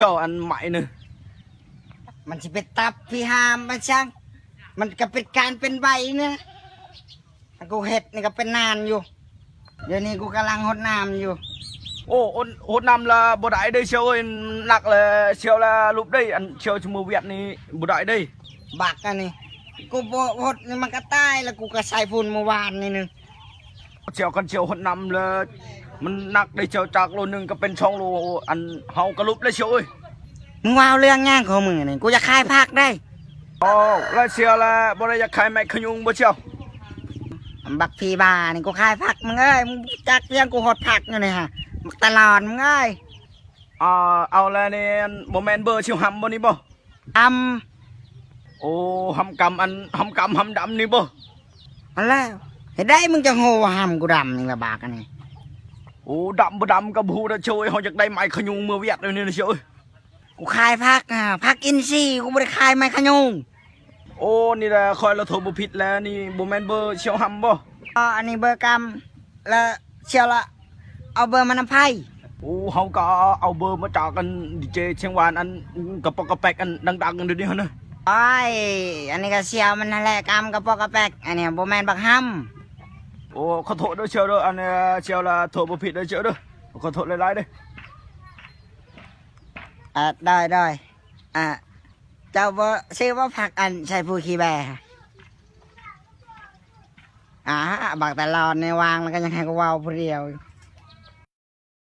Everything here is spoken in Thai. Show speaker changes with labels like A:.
A: เจ้าอันใหม่หนึ่ง
B: มันจะเป็นตับพี่หามมาช่างมันก็เป็นการเป็นใบเนี่ยกูเห็ดนี่ก็เป็นนานอยู่เดี๋ยวนี้กูกำลังหดน้ำอยู่
A: โอ้หดน้ำละบ่ได้ได้เชียวหนักเลยเชียวละลุบได้อันเชียวจมูกเวียดนี่บ่ได้ได้
B: บักอันนี้กูบ่หดนี่มันก็ตายแล้วกูก็ใส่ฝุ่นเมื่อวานนี่นึง
A: เชียวกันเชียวหดน้ำเลยมันหนักได้เชียวจากโลนึงก็เป็นช่องโลอันเฮากระลุบเลยเชียว
B: มึงว้าวเรื่องง่างของมึงนี่กูจะคายพักได้
A: อ๋อแล้วเชียวละบ่ได้อยากขายไม้ขยุงบ่เชียว
B: บักพีบานี่กูคายพักมึงเอ้ยมึงจักเรื่องกูหดพักอยู่นี่ฮะตลอดมึงเอ้ย
A: เอาแล้วนี่บ่แม่นเบอร์เชียวหำบ่นี่บ่โอ้หำกำอันหำกำหำดำนี่บ่
B: เอาแล้วเห็นได้มึงจะโง่หำกูดำนี่ละบากอันนี้
A: โอ้ดำบ่ดำกับหูนะเชียวเฮาอยากได้ไม้ขยุงเมื่อเวียดเลยนี่นะเชียว
B: กูคายพักพักอินซีกูไม่ได้คายไม้ขยุง
A: โอ้นี่แหละคอยเราโทรบุผิดแล้วนี่บ่แม่นเบอร์เชียวหำบ่
B: อันนี้เบอร์กำแล้วเชียวละเอาเบอร์มานำไพ่
A: โอ้เฮาก็เอาเบอร์มาจากกันดีเจเชียงวานอันกระปอกกระแปกอันดังๆเดี๋ยวนี้นะ
B: ไอ้อันนี้ก็เชียวมันนั่นแหละกำกระปอกกระแปกอันนี้โบแมนบักฮัม
A: โอ้ขอโทษด้วยเชียวด้วยอันนี้เชียวละโทรบุผิดด้วยเชียวด้วยขอโทษหลายๆด้วย
B: ได้เจ้าเบอร์ชื่อว่าผักอันใช่ผู้ขี้แบบักแต่หลอดในวางแล้วก็ยังให้กูว้าวผู้เดียว